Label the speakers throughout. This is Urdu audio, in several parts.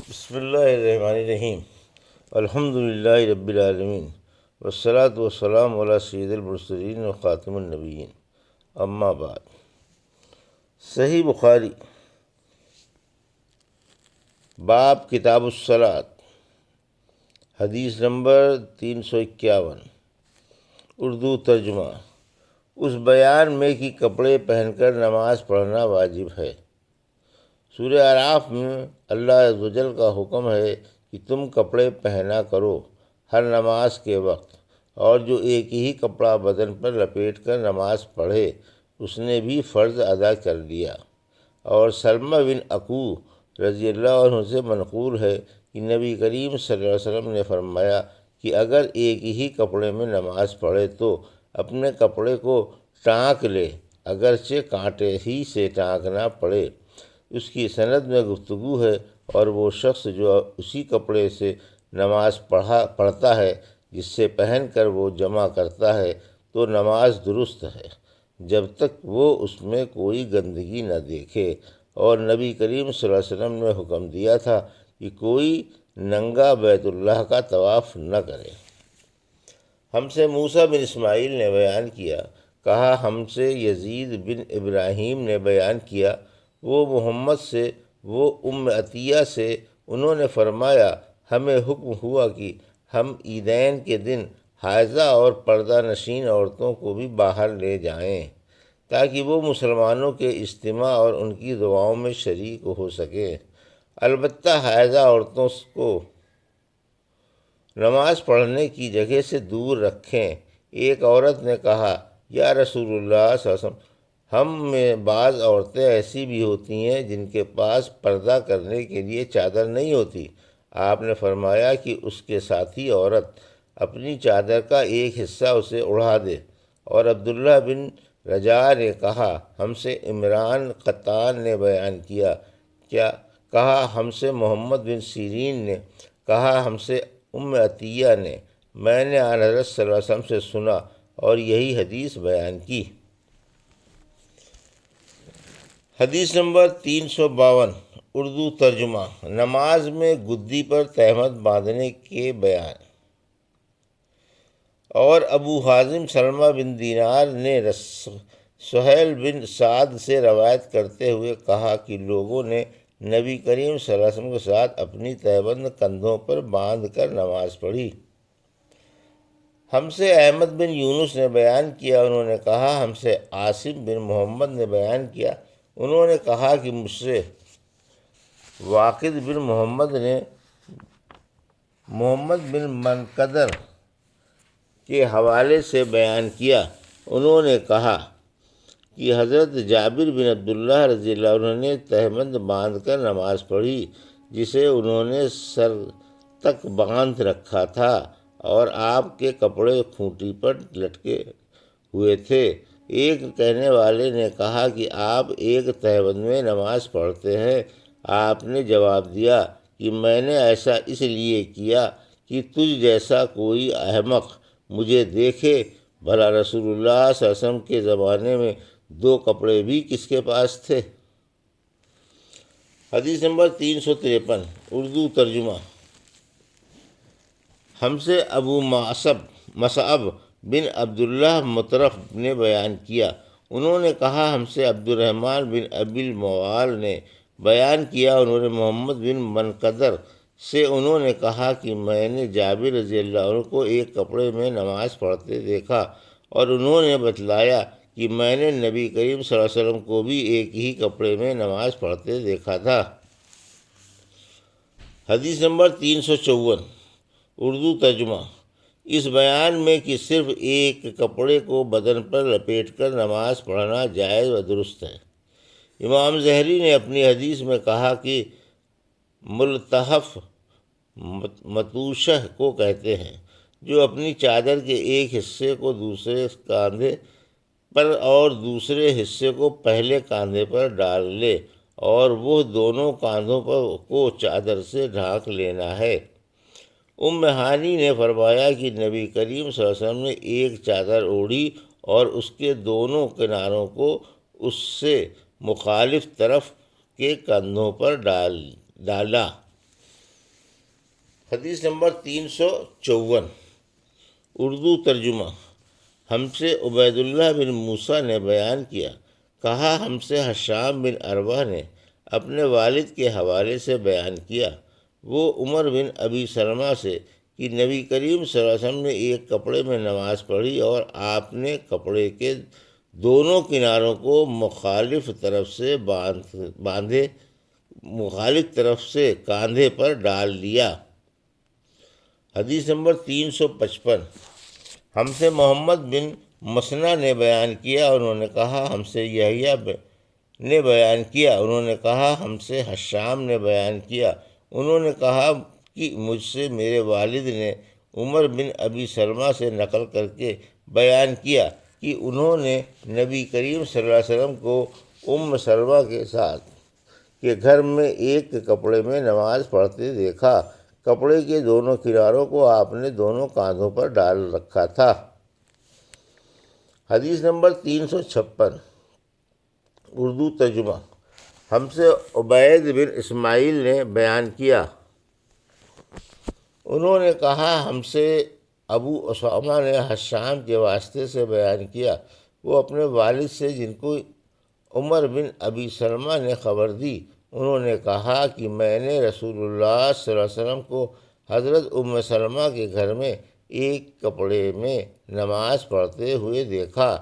Speaker 1: بسم اللہ الرحمن الرحیم۔ الحمد للہ رب العالمین، والصلاۃ والسلام علی سید المرسلین و خاتم النبیین، اما بعد۔ صحیح بخاری باب کتاب الصلاۃ، حدیث نمبر 351، اردو ترجمہ۔ اس بیان میں کہ کپڑے پہن کر نماز پڑھنا واجب ہے۔ سورہ اعراف میں اللہ عز و جل کا حکم ہے کہ تم کپڑے پہنا کرو ہر نماز کے وقت، اور جو ایک ہی کپڑا بدن پر لپیٹ کر نماز پڑھے اس نے بھی فرض ادا کر لیا۔ اور سلمہ بن اکو رضی اللہ عنہ سے منقول ہے کہ نبی کریم صلی اللہ علیہ وسلم نے فرمایا کہ اگر ایک ہی کپڑے میں نماز پڑھے تو اپنے کپڑے کو ٹانک لے، اگرچہ کانٹے ہی سے ٹانکنا پڑے۔ اس کی سند میں گفتگو ہے، اور وہ شخص جو اسی کپڑے سے نماز پڑھتا ہے جس سے پہن کر وہ جمع کرتا ہے تو نماز درست ہے، جب تک وہ اس میں کوئی گندگی نہ دیکھے۔ اور نبی کریم صلی اللہ علیہ وسلم نے حکم دیا تھا کہ کوئی ننگا بیت اللہ کا طواف نہ کرے۔ ہم سے موسیٰ بن اسماعیل نے بیان کیا، کہا ہم سے یزید بن ابراہیم نے بیان کیا، وہ محمد سے، وہ ام عطیہ سے، انہوں نے فرمایا ہمیں حکم ہوا کہ ہم عیدین کے دن حائضہ اور پردہ نشین عورتوں کو بھی باہر لے جائیں تاکہ وہ مسلمانوں کے اجتماع اور ان کی دعاؤں میں شریک ہو سکیں۔ البتہ حائضہ عورتوں کو نماز پڑھنے کی جگہ سے دور رکھیں۔ ایک عورت نے کہا یا رسول اللہ صلی اللہ علیہ وسلم، ہم میں بعض عورتیں ایسی بھی ہوتی ہیں جن کے پاس پردہ کرنے کے لیے چادر نہیں ہوتی۔ آپ نے فرمایا کہ اس کے ساتھی عورت اپنی چادر کا ایک حصہ اسے اڑا دے۔ اور عبداللہ بن رجاء نے کہا ہم سے عمران قطان نے بیان کیا، کہا ہم سے محمد بن سیرین نے، کہا ہم سے ام عطیہ نے، میں نے آن حضرت صلی اللہ علیہ وسلم سے سنا اور یہی حدیث بیان کی۔ حدیث نمبر 352، اردو ترجمہ۔ نماز میں گدی پر تہمت باندھنے کے بیان۔ اور ابو حازم سلمہ بن دینار نے سہیل بن سعد سے روایت کرتے ہوئے کہا کہ لوگوں نے نبی کریم صلی اللہ علیہ وسلم کے ساتھ اپنی تہبند کندھوں پر باندھ کر نماز پڑھی۔ ہم سے احمد بن یونس نے بیان کیا، انہوں نے کہا ہم سے عاصم بن محمد نے بیان کیا، انہوں نے کہا کہ مجھ سے واقد بن محمد نے محمد بن منقدر کے حوالے سے بیان کیا، انہوں نے کہا کہ حضرت جابر بن عبداللہ رضی اللہ عنہ نے تہبند باندھ کر نماز پڑھی جسے انہوں نے سر تک باندھ رکھا تھا، اور آپ کے کپڑے کھوٹی پر لٹکے ہوئے تھے۔ ایک کہنے والے نے کہا کہ آپ ایک تہبند میں نماز پڑھتے ہیں؟ آپ نے جواب دیا کہ میں نے ایسا اس لیے کیا کہ تجھ جیسا کوئی احمق مجھے دیکھے۔ بھلا رسول اللہ صلی اللہ علیہ وسلم کے زمانے میں دو کپڑے بھی کس کے پاس تھے؟ حدیث نمبر 353، اردو ترجمہ۔ ہم سے ابو مصعب بن عبداللہ مطرف نے بیان کیا، انہوں نے کہا ہم سے عبد الرحمن بن ابی الموال نے بیان کیا، انہوں نے محمد بن منقدر سے، انہوں نے کہا کہ میں نے جابر رضی اللہ عنہ کو ایک کپڑے میں نماز پڑھتے دیکھا، اور انہوں نے بتلایا کہ میں نے نبی کریم صلی اللہ علیہ وسلم کو بھی ایک ہی کپڑے میں نماز پڑھتے دیکھا تھا۔ حدیث نمبر 354، اردو ترجمہ۔ اس بیان میں کہ صرف ایک کپڑے کو بدن پر لپیٹ کر نماز پڑھنا جائز و درست ہے۔ امام ظہری نے اپنی حدیث میں کہا کہ ملتحف متوشہ کو کہتے ہیں جو اپنی چادر کے ایک حصے کو دوسرے کاندھے پر اور دوسرے حصے کو پہلے کاندھے پر ڈال لے، اور وہ دونوں کاندھوں کو چادر سے ڈھانک لینا ہے۔ ام ہانی نے فرمایا کہ نبی کریم صلی اللہ علیہ وسلم نے ایک چادر اوڑھی اور اس کے دونوں کناروں کو اس سے مخالف طرف کے کندھوں پر ڈالا۔ حدیث نمبر 354 اردو ترجمہ۔ ہم سے عبید اللہ بن موسیٰ نے بیان کیا، کہا ہم سے حشام بن عروہ نے اپنے والد کے حوالے سے بیان کیا، وہ عمر بن ابی سلمہ سے کہ نبی کریم صلی اللہ علیہ وسلم نے ایک کپڑے میں نماز پڑھی اور آپ نے کپڑے کے دونوں کناروں کو مخالف طرف سے کاندھے پر ڈال لیا۔ حدیث نمبر 355 ہم سے محمد بن مسنہ نے بیان کیا، انہوں نے کہا ہم سے یحییٰ نے بیان کیا، انہوں نے کہا ہم سے حشام نے بیان کیا، انہوں نے کہا کہ مجھ سے میرے والد نے عمر بن ابی سلمہ سے نقل کر کے بیان کیا کہ انہوں نے نبی کریم صلی اللہ علیہ وسلم کو سلمہ کے ساتھ کے گھر میں ایک کپڑے میں نماز پڑھتے دیکھا۔ کپڑے کے دونوں کناروں کو آپ نے دونوں کاندھوں پر ڈال رکھا تھا۔ حدیث نمبر 356 اردو ترجمہ۔ ہم سے عبید بن اسماعیل نے بیان کیا، انہوں نے کہا ہم سے ابو اسامہ نے حشام کے واسطے سے بیان کیا، وہ اپنے والد سے جن کو عمر بن ابی سلمہ نے خبر دی، انہوں نے کہا کہ میں نے رسول اللہ صلی اللہ علیہ وسلم کو حضرت سلمہ کے گھر میں ایک کپڑے میں نماز پڑھتے ہوئے دیکھا۔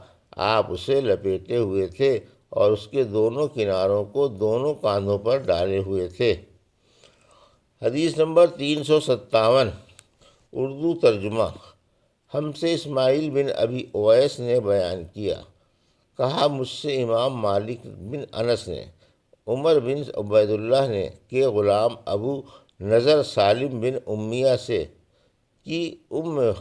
Speaker 1: آپ اسے لپیٹے ہوئے تھے اور اس کے دونوں کناروں کو دونوں کاندھوں پر ڈالے ہوئے تھے۔ حدیث نمبر 357 اردو ترجمہ۔ ہم سے اسماعیل بن ابی اویس نے بیان کیا، کہا مجھ سے امام مالک بن انس نے عمر بن عبید اللہ نے کے غلام ابو نضر سالم بن امیہ سے کہ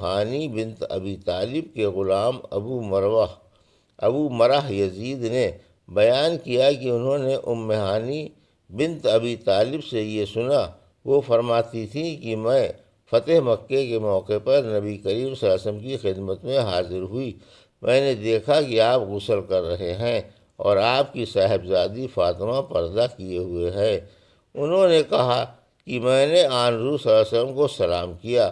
Speaker 1: ہانی بنت ابی طالب کے غلام ابو مرہ یزید نے بیان کیا کہ انہوں نے ہانی بنت ابی طالب سے یہ سنا، وہ فرماتی تھی کہ میں فتح مکے کے موقع پر نبی کریم صلی اللہ علیہ وسلم کی خدمت میں حاضر ہوئی، میں نے دیکھا کہ آپ غسل کر رہے ہیں اور آپ کی صاحبزادی فاطمہ پردہ کیے ہوئے ہے۔ انہوں نے کہا کہ میں نے آن حضور صلی اللہ علیہ وسلم کو سلام کیا،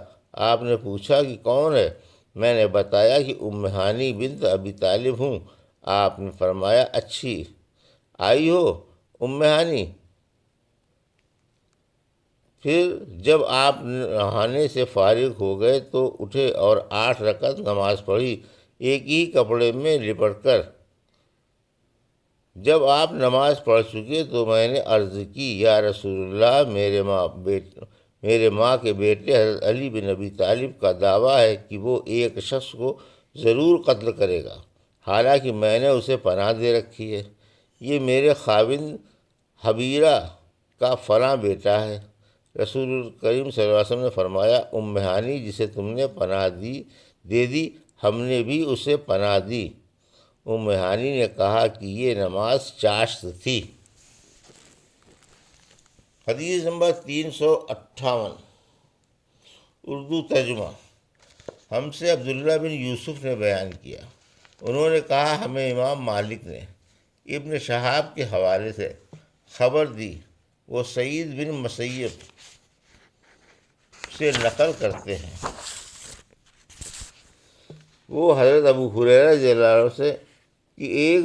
Speaker 1: آپ نے پوچھا کہ کون ہے؟ میں نے بتایا کہ ہانی بنت ابی طالب ہوں۔ آپ نے فرمایا اچھی آئی ہو ہانی؟ پھر جب آپ نہانے سے فارغ ہو گئے تو اٹھے اور 8 رکعت نماز پڑھی ایک ہی کپڑے میں لپٹ کر۔ جب آپ نماز پڑھ چکے تو میں نے عرض کی، یا رسول اللہ، میرے ماں کے بیٹے حضرت علی بن ابی طالب کا دعویٰ ہے کہ وہ ایک شخص کو ضرور قتل کرے گا، حالانکہ میں نے اسے پناہ دے رکھی ہے، یہ میرے خاوند حبیرہ کا فلاں بیٹا ہے۔ رسول کریم صلی اللہ علیہ وسلم نے فرمایا، ہانی جسے تم نے پناہ دے دی، ہم نے بھی اسے پناہ دی۔ ہانی نے کہا کہ یہ نماز چاشت تھی۔ حدیث نمبر 358 اردو ترجمہ۔ ہم سے عبداللہ بن یوسف نے بیان کیا، انہوں نے کہا ہمیں امام مالک نے ابن شہاب کے حوالے سے خبر دی، وہ سعید بن مسیب سے نقل کرتے ہیں، وہ حضرت ابو ہریرہ رضی اللہ عنہ سے کہ ایک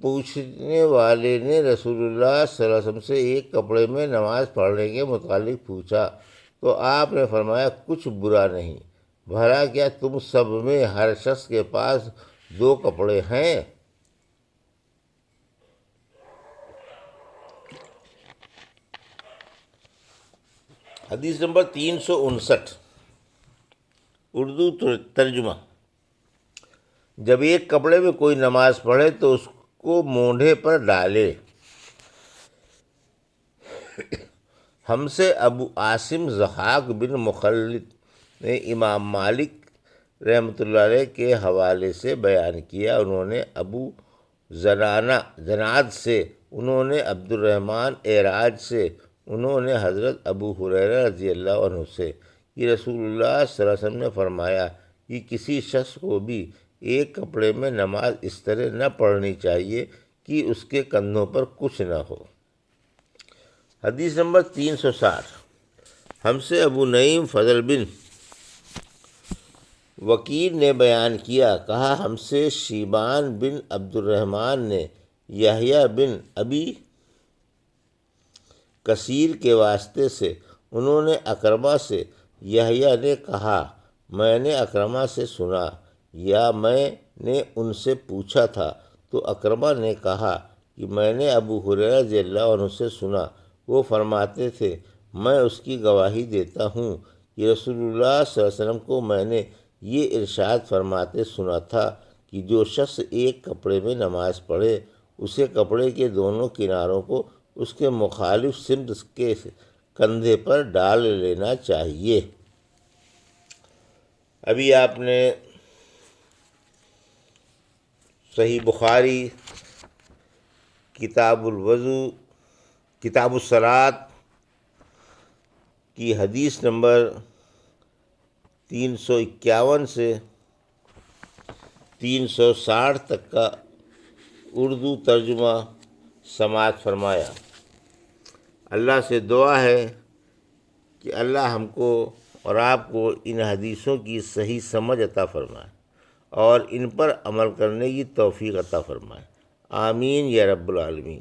Speaker 1: پوچھنے والے نے رسول اللہ صلی اللہ علیہ وسلم سے ایک کپڑے میں نماز پڑھنے کے متعلق پوچھا تو آپ نے فرمایا کچھ برا نہیں، بھلا کیا تم سب میں ہر شخص کے پاس 2 کپڑے ہیں؟ حدیث نمبر 359 اردو ترجمہ۔ جب ایک کپڑے میں کوئی نماز پڑھے تو اس کو مونڈھے پر ڈالے۔ ہم سے ابو عاصم ضحاک بن مخلد نے امام مالک رحمۃ اللہ علیہ کے حوالے سے بیان کیا، انہوں نے ابو زناد سے، انہوں نے عبد الرحمن اعراج سے، انہوں نے حضرت ابو ہریرہ رضی اللہ عنہ سے کہ رسول اللہ صلی اللہ علیہ وسلم نے فرمایا کہ کسی شخص کو بھی ایک کپڑے میں نماز اس طرح نہ پڑھنی چاہیے کہ اس کے کندھوں پر کچھ نہ ہو۔ حدیث نمبر 360 ہم سے ابو نعیم فضل بن وکیل نے بیان کیا، کہا ہم سے شیبان بن عبد الرحمن نے یحییٰ بن ابی کثیر کے واسطے سے، انہوں نے اکرمہ سے، یحییٰ نے کہا میں نے اکرمہ سے سنا یا میں نے ان سے پوچھا تھا، تو اکرمہ نے کہا کہ میں نے ابو ہریرہ رضی اللہ عنہ سے سنا، وہ فرماتے تھے میں اس کی گواہی دیتا ہوں کہ رسول اللہ صلی اللہ علیہ وسلم کو میں نے یہ ارشاد فرماتے سنا تھا کہ جو شخص ایک کپڑے میں نماز پڑھے، اسے کپڑے کے دونوں کناروں کو اس کے مخالف سمت کے کندھے پر ڈال لینا چاہیے۔ ابھی آپ نے صحیح بخاری کتاب الوضو کتاب الصلاۃ کی حدیث نمبر 351 سے 360 تک کا اردو ترجمہ سماعت فرمایا۔ اللہ سے دعا ہے کہ اللہ ہم کو اور آپ کو ان حدیثوں کی صحیح سمجھ عطا فرمائے اور ان پر عمل کرنے کی توفیق عطا فرمائے، آمین یا رب العالمین۔